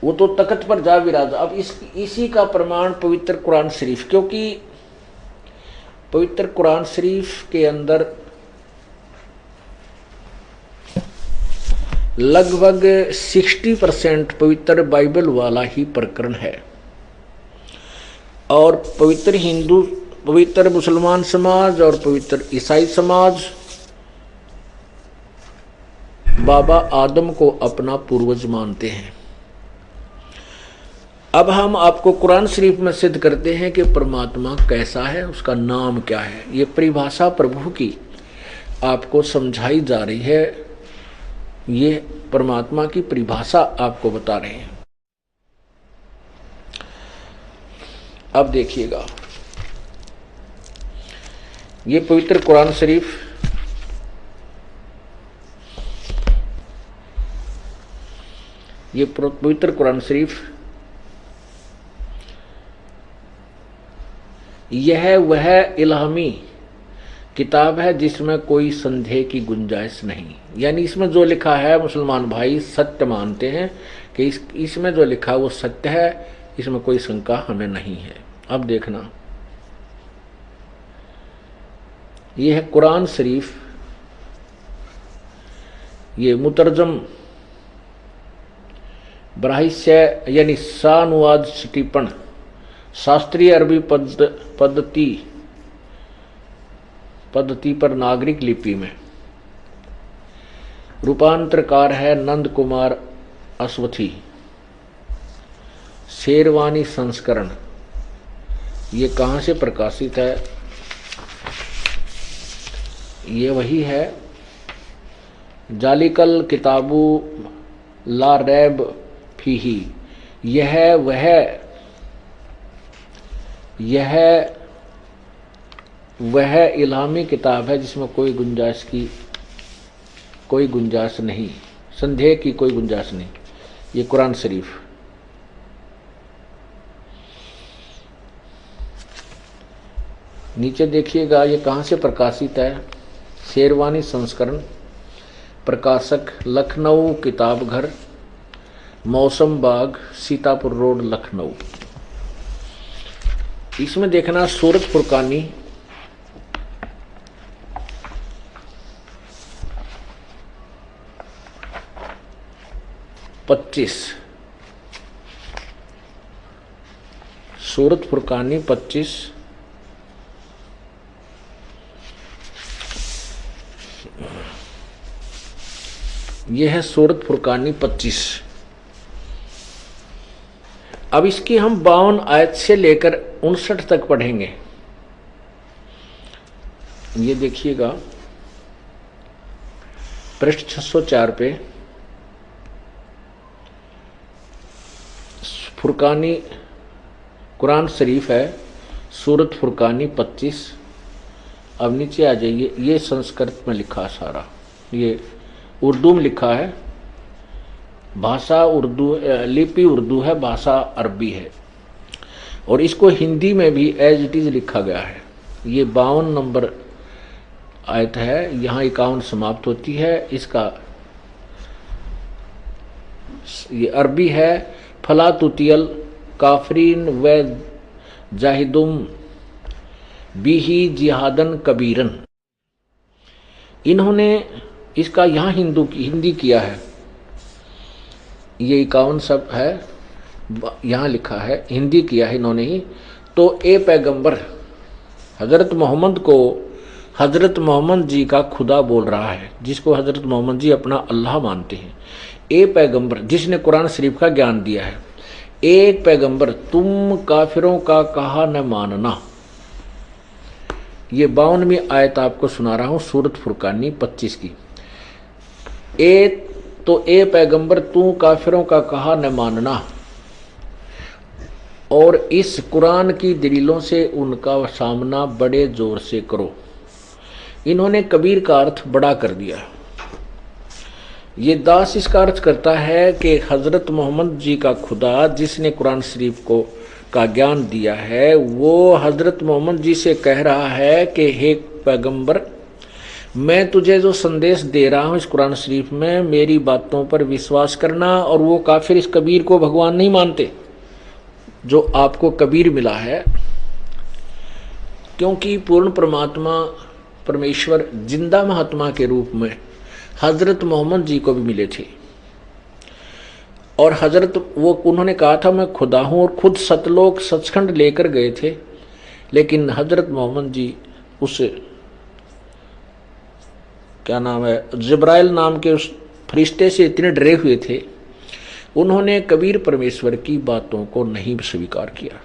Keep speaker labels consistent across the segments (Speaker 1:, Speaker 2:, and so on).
Speaker 1: वो तो तख्त पर जा विराजा। अब इसी का प्रमाण पवित्र कुरान शरीफ, क्योंकि पवित्र कुरान शरीफ के अंदर लगभग 60% पवित्र बाइबल वाला ही प्रकरण है, और पवित्र मुसलमान समाज और पवित्र ईसाई समाज बाबा आदम को अपना पूर्वज मानते हैं। अब हम आपको कुरान शरीफ में सिद्ध करते हैं कि परमात्मा कैसा है, उसका नाम क्या है। ये परिभाषा प्रभु की आपको समझाई जा रही है, ये परमात्मा की परिभाषा आपको बता रहे हैं। अब देखिएगा, ये पवित्र कुरान शरीफ पवित्र कुरान शरीफ यह वह इल्हामी किताब है जिसमें कोई संदेह की गुंजाइश नहीं। यानी इसमें जो लिखा है मुसलमान भाई सत्य मानते हैं कि इसमें जो लिखा वो सत्य है, इसमें कोई शंका हमें नहीं है। अब देखना, यह है कुरान शरीफ, ये मुतरजम बराहिस्य यानी सानुवाद टिप्पण शास्त्रीय अरबी पद्धति पर नागरिक लिपि में रूपांतरकार है नंद कुमार अश्वथी। शेरवानी संस्करण, ये कहाँ से प्रकाशित है? ये वही है जालिकल किताबु ला रैब फीही। यह वह इल्हामी किताब है जिसमें कोई गुंजाइश नहीं, संदेह की कोई गुंजाइश नहीं। ये कुरान शरीफ नीचे देखिएगा, ये कहाँ से प्रकाशित है? शेरवानी संस्करण, प्रकाशक लखनऊ किताब घर, मौसम बाग, सीतापुर रोड, लखनऊ। इसमें देखना सूरत फुरकानी 25, सूरत फुरकानी 25, यह है सूरत फुरकानी 25। अब इसकी हम 52 आयत से लेकर 59 तक पढ़ेंगे। ये देखिएगा पृष्ठ 604 पे फुरकानी कुरान शरीफ है, सूरत फुरकानी 25। अब नीचे आ जाइए, ये संस्कृत में लिखा सारा, ये उर्दू में लिखा है, भाषा उर्दू, लिपि उर्दू है, भाषा अरबी है, और इसको हिंदी में भी एज इट इज लिखा गया है। ये 52 नंबर आयत है, यहाँ 51 समाप्त होती है। इसका ये अरबी है, फला तुतियल काफरीन व जाहिदुम बिही जिहादन कबीरन। इन्होंने इसका यहाँ हिंदी किया है, ये 51 शब्द है, यहाँ लिखा है, हिंदी किया है इन्होंने ही। तो ए पैगंबर हजरत मोहम्मद को हजरत मोहम्मद जी का खुदा बोल रहा है, जिसको हजरत मोहम्मद जी अपना अल्लाह मानते हैं। ए पैगंबर जिसने कुरान शरीफ का ज्ञान दिया है, एक पैगंबर तुम काफिरों का कहा न मानना। ये 52वीं आयत आपको सुना रहा हूं, सूरत फुरकानी 25 की। ए पैगंबर तू काफिरों का कहा न मानना, और इस कुरान की दलीलों से उनका सामना बड़े जोर से करो। इन्होंने कबीर का अर्थ बड़ा कर दिया। ये दास इसका अर्थ करता है कि हजरत मोहम्मद जी का खुदा जिसने कुरान शरीफ को का ज्ञान दिया है, वो हजरत मोहम्मद जी से कह रहा है कि हे पैगंबर, मैं तुझे जो संदेश दे रहा हूँ इस कुरान शरीफ में, मेरी बातों पर विश्वास करना। और वो काफिर इस कबीर को भगवान नहीं मानते जो आपको कबीर मिला है, क्योंकि पूर्ण परमात्मा परमेश्वर जिंदा महात्मा के रूप में हजरत मोहम्मद जी को भी मिले थे। और हजरत वो उन्होंने कहा था मैं खुदा हूँ, और खुद सतलोक सचखंड लेकर गए थे। लेकिन हजरत मोहम्मद जी उस क्या नाम है जिब्राइल नाम के उस फरिश्ते से इतने डरे हुए थे, उन्होंने कबीर परमेश्वर की बातों को नहीं स्वीकार किया।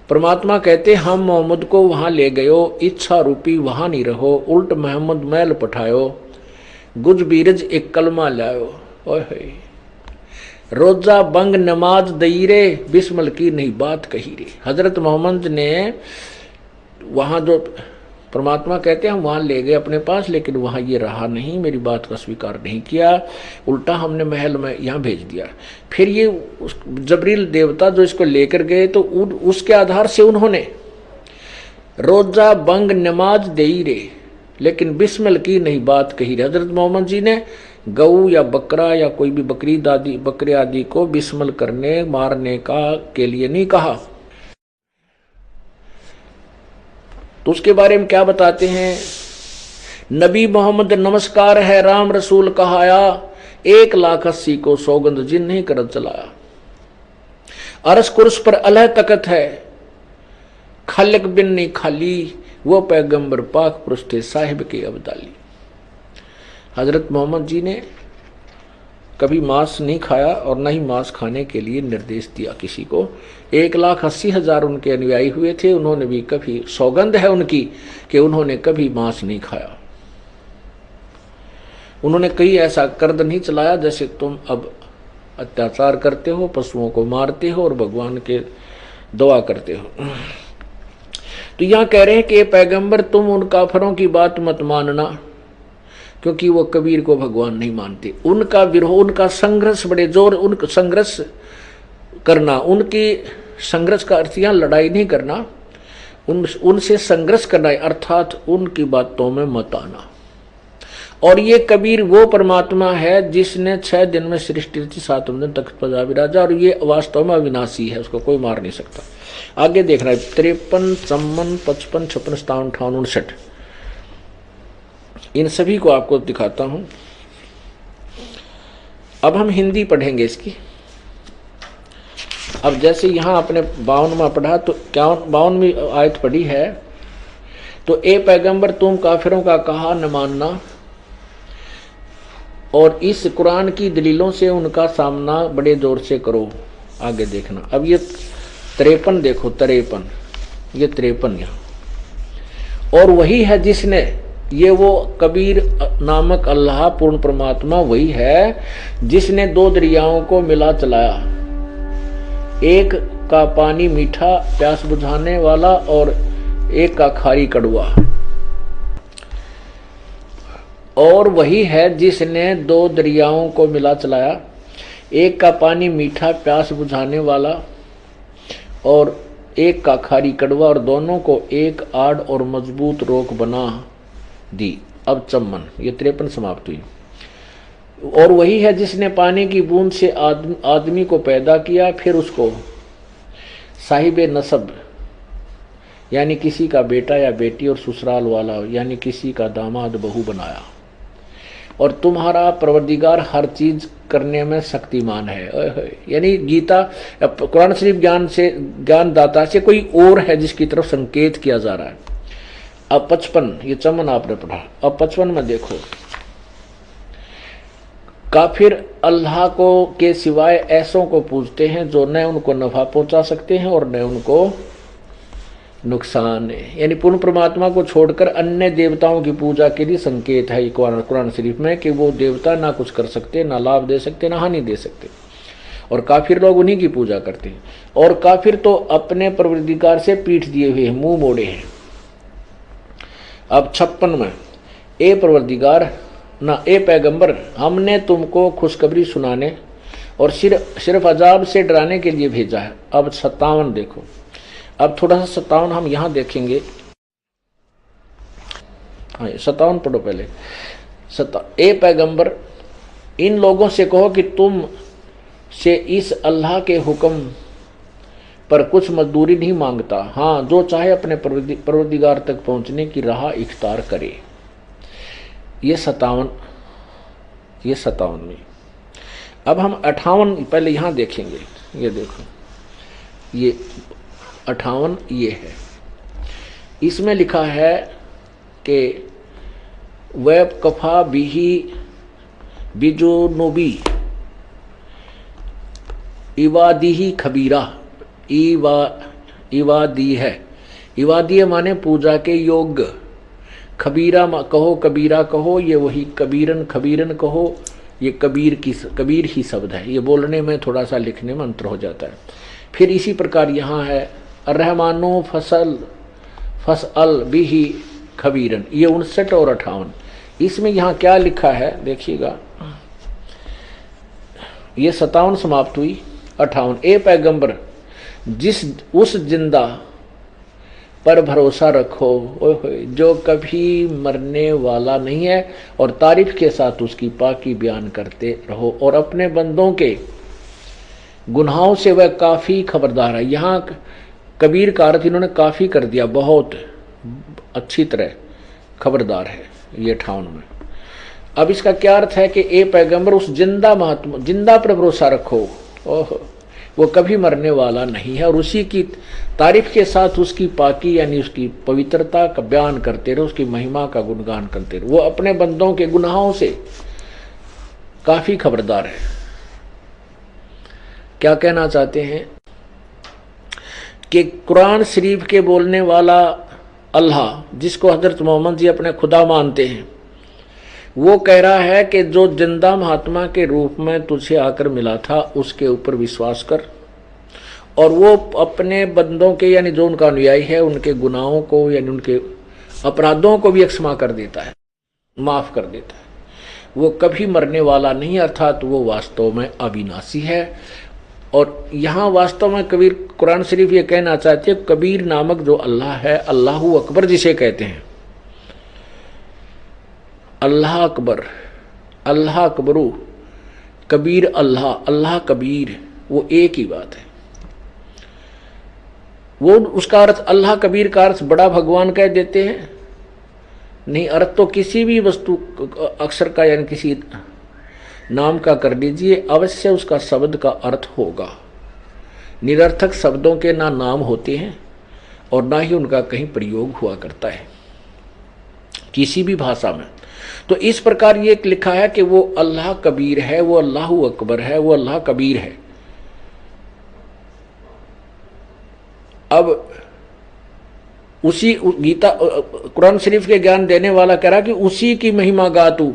Speaker 1: परमात्मा कहते हम मोहम्मद को वहां ले गयो, इच्छा रूपी वहां नहीं रहो, उल्ट मोहम्मद मैल पठायो, गुज बीरज एक कलमा लायो। ओए रोजा बंग नमाज दई रे, बिस्मल की नहीं बात कही रे। हजरत मोहम्मद ने वहां जो परमात्मा कहते हैं हम वहां ले गए अपने पास, लेकिन वहां ये रहा नहीं, मेरी बात का स्वीकार नहीं किया, उल्टा हमने महल में यहाँ भेज दिया। फिर ये जबरील देवता जो इसको लेकर गए तो उसके आधार से उन्होंने रोजा बंग नमाज दे रे, लेकिन बिस्मिल की नहीं बात कही रे। हजरत मोहम्मद जी ने गऊ या बकरा या कोई भी बकरी आदि को बिस्मिल करने मारने का के लिए नहीं कहा। तो उसके बारे में क्या बताते हैं, नबी मोहम्मद नमस्कार है राम रसूल कहाया, 1,80,000 को सौगंध जिन नहीं करत चलाया। अरस कुर्स पर अलह तकत है, खालिक बिन नहीं खाली, वो पैगंबर पाक पुरुष थे साहिब के अब्दाली। हजरत मोहम्मद जी ने कभी मांस नहीं खाया और न ही मांस खाने के लिए निर्देश दिया किसी को। 1,80,000 उनके अनुयायी हुए थे, उन्होंने भी कभी, सौगंध है उनकी कि उन्होंने कभी मांस नहीं खाया। उन्होंने कहीं ऐसा कर्द नहीं चलाया जैसे तुम अब अत्याचार करते हो, पशुओं को मारते हो और भगवान के दुआ करते हो। तो यहां कह रहे हैं कि पैगंबर तुम उन काफिरों की बात मत मानना, क्योंकि वो कबीर को भगवान नहीं मानते। उनका विरोध, उनका संघर्ष बड़े जोर, उनका संघर्ष करना, उनकी संघर्ष का अर्थ यहाँ लड़ाई नहीं करना, उनसे संघर्ष करना, अर्थात उनकी बातों में मत आना। और ये कबीर वो परमात्मा है जिसने 6 दिन में सृष्टि रची, 7वें दिन तख्त पर जा विराजा, और ये वास्तव में अविनाशी है, उसको कोई मार नहीं सकता। आगे देखना है 53, 54, 55, 56, 57, 58, 59, इन सभी को आपको दिखाता हूं। अब हम हिंदी पढ़ेंगे इसकी। अब जैसे यहां आपने 52वां पढ़ा तो 52वीं आयत पढ़ी है, तो ए पैगंबर तुम काफिरों का कहा न मानना, और इस कुरान की दलीलों से उनका सामना बड़े जोर से करो। आगे देखना, अब ये 53 देखो, 53, ये 53 यहाँ। और वही है जिसने, ये वो कबीर नामक अल्लाह पूर्ण परमात्मा वही है जिसने 2 दरियाओं को मिला चलाया, एक का पानी मीठा प्यास बुझाने वाला और एक का खारी कड़वा। और वही है जिसने 2 दरियाओं को मिला चलाया, एक का पानी मीठा प्यास बुझाने वाला और एक का खारी कड़वा, और दोनों को एक आड़ और मजबूत रोक बना दी। अब 54, ये 53 समाप्त हुई। और वही है जिसने पानी की बूंद से आदमी को पैदा किया, फिर उसको साहिब नसब यानी किसी का बेटा या बेटी, और ससुराल वाला यानी किसी का दामाद बहू बनाया। और तुम्हारा परवरदिगार हर चीज करने में शक्तिमान है। यानी गीता कुरान शरीफ ज्ञानदाता से कोई और है जिसकी तरफ संकेत किया जा रहा है। अब 55, ये 54 आपने पढ़ा। अब 55 में देखो, काफिर अल्लाह को के सिवाय ऐसों को पूजते हैं जो न उनको नफा पहुंचा सकते हैं और न उनको नुकसान है। यानी पूर्ण परमात्मा को छोड़कर अन्य देवताओं की पूजा के लिए संकेत है कुरान शरीफ में कि वो देवता ना कुछ कर सकते, ना लाभ दे सकते, ना हानि दे सकते, और काफिर लोग उन्हीं की पूजा करते हैं। और काफिर तो अपने परवरदिगार से पीठ दिए हुए हैं, मुंह मोड़े हैं। अब 56 में, ए परवरदिगार ना ए पैगंबर, हमने तुमको खुशखबरी सुनाने और सिर्फ अजाब से डराने के लिए भेजा है। अब 57 देखो। अब थोड़ा सा 57 हम यहां देखेंगे। हाँ 57 पढ़ो पहले। ए पैगंबर, इन लोगों से कहो कि तुम से इस अल्लाह के हुक्म पर कुछ मजदूरी नहीं मांगता, हाँ जो चाहे अपने परवरदिगार तक पहुंचने की राह इख्तियार करे। ये 57 में। अब हम 58 पहले यहाँ देखेंगे। ये देखो, ये 58 ये है, इसमें लिखा है कि वह कफा बिही बिजुनुबी इवादी खबीरा। इवादी है, इवादी माने पूजा के योग्य, खबीरा कहो, कबीरा कहो, ये वही कबीरन खबीरन कहो, ये कबीर ही शब्द है। ये बोलने में थोड़ा सा लिखने में अंतर हो जाता है। फिर इसी प्रकार यहाँ है रहमानो फसल बिही खबीरन, ये 59 और 58। इसमें यहाँ क्या लिखा है देखिएगा, ये 57 समाप्त हुई, 58। ए पैगंबर, जिस उस जिंदा पर भरोसा रखो जो कभी मरने वाला नहीं है, और तारीफ के साथ उसकी पाकी बयान करते रहो, और अपने बंदों के गुनाहों से वह काफ़ी खबरदार है। यहाँ कबीर का अर्थ इन्होंने काफ़ी कर दिया, बहुत अच्छी तरह खबरदार है ये 58 में। अब इसका क्या अर्थ है कि ए पैगंबर, उस जिंदा महात्मा, जिंदा पर भरोसा रखो, ओह वो कभी मरने वाला नहीं है, और उसी की तारीफ के साथ उसकी पाकी यानी उसकी पवित्रता का बयान करते रहो, उसकी महिमा का गुणगान करते रहो। वो अपने बंदों के गुनाहों से काफी खबरदार है। क्या कहना चाहते हैं कि कुरान शरीफ के बोलने वाला अल्लाह, जिसको हजरत मोहम्मद जी अपने खुदा मानते हैं, वो कह रहा है कि जो जिंदा महात्मा के रूप में तुझे आकर मिला था उसके ऊपर विश्वास कर, और वो अपने बंदों के यानी जो उनका अनुयायी है उनके गुनाहों को यानी उनके अपराधों को भी क्षमा कर देता है, माफ कर देता है। वो कभी मरने वाला नहीं, अर्थात वो वास्तव में अविनाशी है। और यहाँ वास्तव में कबीर कुरान शरीफ ये कहना चाहते हैं, कबीर नामक जो अल्लाह है, अल्लाहु अकबर जिसे कहते हैं, अल्लाह अकबर, अल्लाह अकबरू, कबीर अल्लाह, अल्लाह कबीर, वो एक ही बात है। वो उसका अर्थ अल्लाह कबीर का अर्थ बड़ा भगवान कह देते हैं नहीं, अर्थ तो किसी भी वस्तु अक्षर का यानी किसी नाम का कर लीजिए, अवश्य उसका शब्द का अर्थ होगा। निरर्थक शब्दों के ना नाम होते हैं और ना ही उनका कहीं प्रयोग हुआ करता है किसी भी भाषा में। तो इस प्रकार ये लिखा है कि वो अल्लाह कबीर है, वो अल्लाहु अकबर है, वो अल्लाह कबीर है। अब उसी गीता कुरान शरीफ के ज्ञान देने वाला कह रहा कि उसी की महिमा गा तू।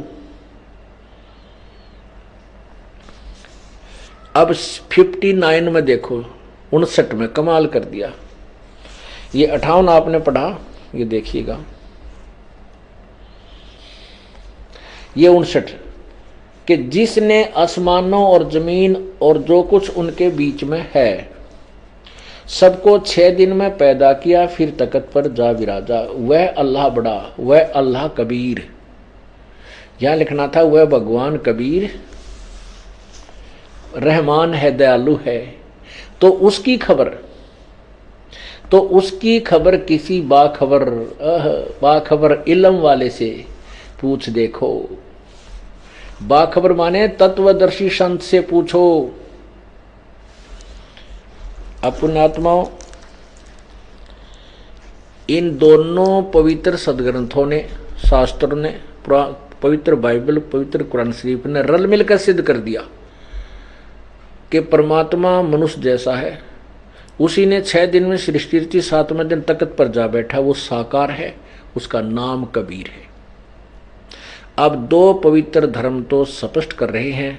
Speaker 1: अब 59 में देखो, 59 में कमाल कर दिया। ये 58 आपने पढ़ा, ये देखिएगा, ये 59 कि जिसने आसमानों और जमीन और जो कुछ उनके बीच में है सबको 6 दिन में पैदा किया, फिर तख्त पर जा विराजा, वह अल्लाह बड़ा, वह अल्लाह कबीर। यहां लिखना था वह भगवान कबीर रहमान है, दयालु है। तो उसकी खबर किसी बाखबर इल्म वाले से पूछ देखो। बाखबर माने तत्वदर्शी संत से पूछो। पुण्यात्माओं, इन दोनों पवित्र सदग्रंथों ने, शास्त्रों ने, पवित्र बाइबल, पवित्र कुरान शरीफ ने रल मिलकर सिद्ध कर दिया कि परमात्मा मनुष्य जैसा है। उसी ने 6 दिन में सृष्टि रची, 7वें दिन तख्त पर जा बैठा, वो साकार है, उसका नाम कबीर है। अब 2 पवित्र धर्म तो स्पष्ट कर रहे हैं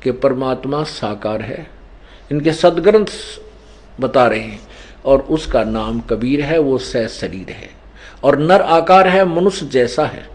Speaker 1: कि परमात्मा साकार है, इनके सदग्रंथ बता रहे हैं, और उसका नाम कबीर है, वो सह शरीर है और नर आकार है, मनुष्य जैसा है।